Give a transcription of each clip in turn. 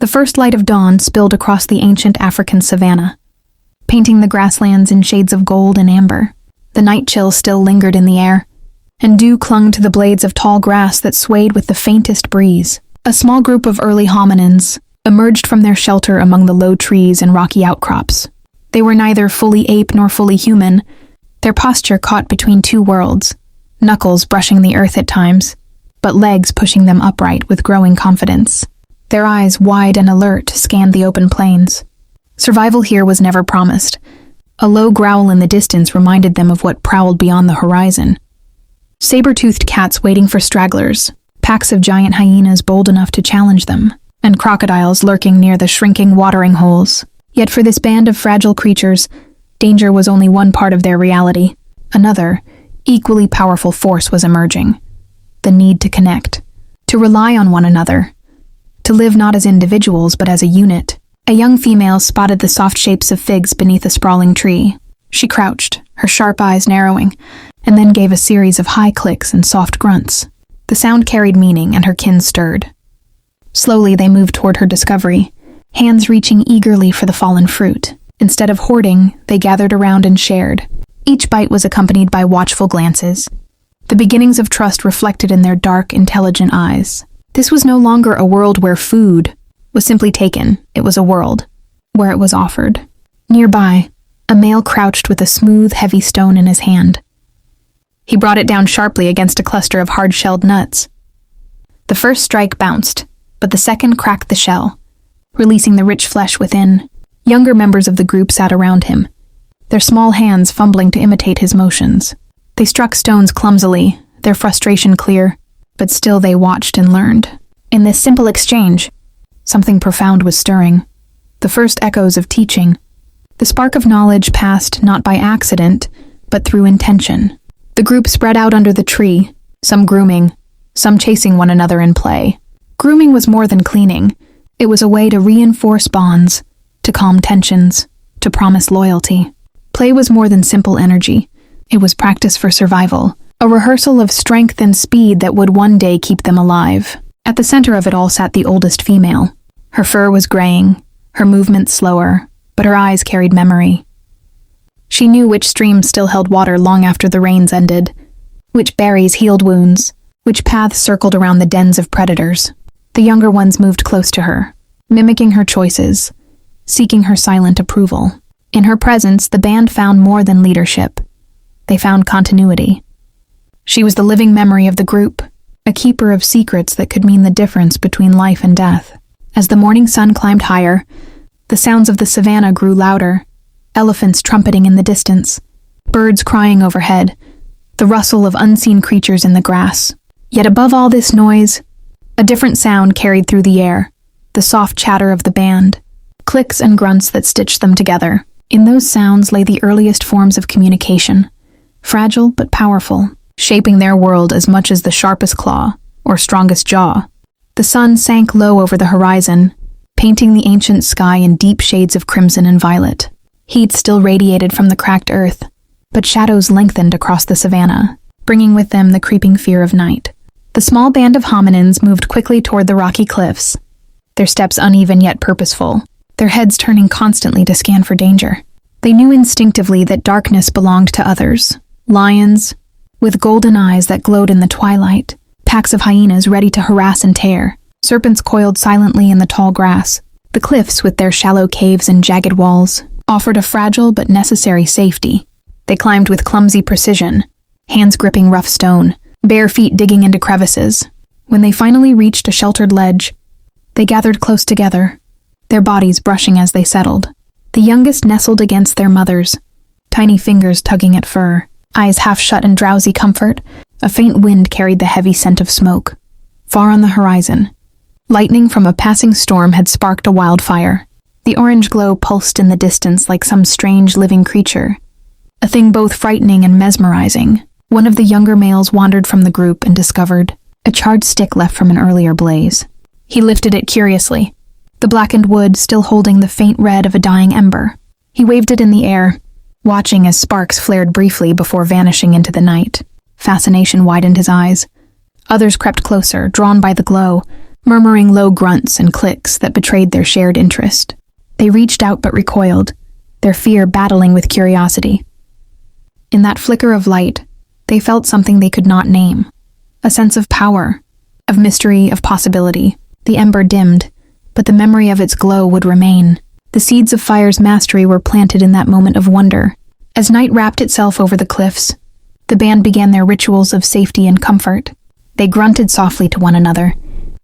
The first light of dawn spilled across the ancient African savanna, painting the grasslands in shades of gold and amber. The night chill still lingered in the air, and dew clung to the blades of tall grass that swayed with the faintest breeze. A small group of early hominins emerged from their shelter among the low trees and rocky outcrops. They were neither fully ape nor fully human, their posture caught between two worlds, knuckles brushing the earth at times, but legs pushing them upright with growing confidence. Their eyes, wide and alert, scanned the open plains. Survival here was never promised. A low growl in the distance reminded them of what prowled beyond the horizon. Saber-toothed cats waiting for stragglers, packs of giant hyenas bold enough to challenge them, and crocodiles lurking near the shrinking watering holes. Yet for this band of fragile creatures, danger was only one part of their reality. Another, equally powerful force was emerging. The need to connect, to rely on one another, to live not as individuals but as a unit. A young female spotted the soft shapes of figs beneath a sprawling tree. She crouched, her sharp eyes narrowing, and then gave a series of high clicks and soft grunts. The sound carried meaning, and her kin stirred. Slowly they moved toward her discovery, hands reaching eagerly for the fallen fruit. Instead of hoarding, they gathered around and shared. Each bite was accompanied by watchful glances, the beginnings of trust reflected in their dark, intelligent eyes. This was no longer a world where food was simply taken. It was a world where it was offered. Nearby, a male crouched with a smooth, heavy stone in his hand. He brought it down sharply against a cluster of hard-shelled nuts. The first strike bounced, but the second cracked the shell, releasing the rich flesh within. Younger members of the group sat around him, their small hands fumbling to imitate his motions. They struck stones clumsily, their frustration clear, but still they watched and learned. In this simple exchange, something profound was stirring. The first echoes of teaching. The spark of knowledge passed not by accident, but through intention. The group spread out under the tree, some grooming, some chasing one another in play. Grooming was more than cleaning. It was a way to reinforce bonds, to calm tensions, to promise loyalty. Play was more than simple energy. It was practice for survival, a rehearsal of strength and speed that would one day keep them alive. At the center of it all sat the oldest female. Her fur was graying, her movements slower, but her eyes carried memory. She knew which streams still held water long after the rains ended, which berries healed wounds, which paths circled around the dens of predators. The younger ones moved close to her, mimicking her choices, seeking her silent approval. In her presence, the band found more than leadership. They found continuity. She was the living memory of the group, a keeper of secrets that could mean the difference between life and death. As the morning sun climbed higher, the sounds of the savanna grew louder, elephants trumpeting in the distance, birds crying overhead, the rustle of unseen creatures in the grass. Yet above all this noise, a different sound carried through the air, the soft chatter of the band, clicks and grunts that stitched them together. In those sounds lay the earliest forms of communication, fragile but powerful, shaping their world as much as the sharpest claw or strongest jaw. The sun sank low over the horizon, painting the ancient sky in deep shades of crimson and violet. Heat still radiated from the cracked earth, but shadows lengthened across the savanna, bringing with them the creeping fear of night. The small band of hominins moved quickly toward the rocky cliffs, their steps uneven yet purposeful, their heads turning constantly to scan for danger. They knew instinctively that darkness belonged to others. Lions, with golden eyes that glowed in the twilight, packs of hyenas ready to harass and tear, serpents coiled silently in the tall grass. The cliffs, with their shallow caves and jagged walls, offered a fragile but necessary safety. They climbed with clumsy precision, hands gripping rough stone, bare feet digging into crevices. When they finally reached a sheltered ledge, they gathered close together, their bodies brushing as they settled. The youngest nestled against their mothers, tiny fingers tugging at fur, eyes half shut in drowsy comfort. A faint wind carried the heavy scent of smoke. Far on the horizon, lightning from a passing storm had sparked a wildfire. The orange glow pulsed in the distance like some strange living creature, a thing both frightening and mesmerizing. One of the younger males wandered from the group and discovered a charred stick left from an earlier blaze. He lifted it curiously, the blackened wood still holding the faint red of a dying ember. He waved it in the air, watching as sparks flared briefly before vanishing into the night. Fascination widened his eyes. Others crept closer, drawn by the glow, murmuring low grunts and clicks that betrayed their shared interest. They reached out but recoiled, their fear battling with curiosity. In that flicker of light, they felt something they could not name. A sense of power, of mystery, of possibility. The ember dimmed, but the memory of its glow would remain. The seeds of fire's mastery were planted in that moment of wonder. As night wrapped itself over the cliffs, the band began their rituals of safety and comfort. They grunted softly to one another,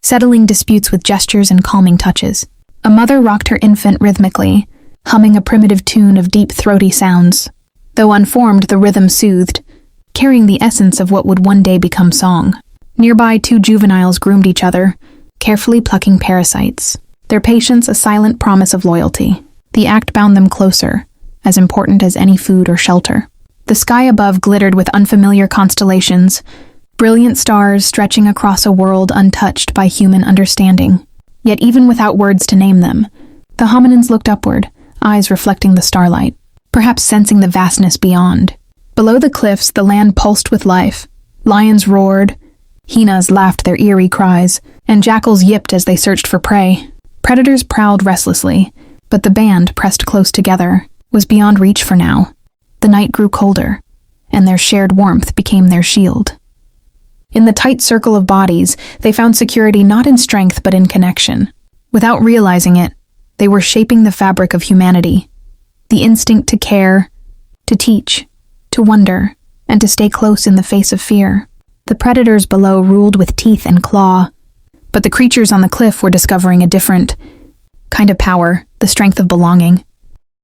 settling disputes with gestures and calming touches. A mother rocked her infant rhythmically, humming a primitive tune of deep throaty sounds. Though unformed, the rhythm soothed, carrying the essence of what would one day become song. Nearby, 2 juveniles groomed each other, carefully plucking parasites, their patience a silent promise of loyalty. The act bound them closer, as important as any food or shelter. The sky above glittered with unfamiliar constellations, brilliant stars stretching across a world untouched by human understanding. Yet even without words to name them, the hominins looked upward, eyes reflecting the starlight, perhaps sensing the vastness beyond. Below the cliffs, the land pulsed with life. Lions roared, hyenas laughed their eerie cries, and jackals yipped as they searched for prey. Predators prowled restlessly, but the band, pressed close together, was beyond reach for now. The night grew colder, and their shared warmth became their shield. In the tight circle of bodies, they found security not in strength but in connection. Without realizing it, they were shaping the fabric of humanity. The instinct to care, to teach, to wonder, and to stay close in the face of fear. The predators below ruled with teeth and claw, but the creatures on the cliff were discovering a different kind of power, the strength of belonging.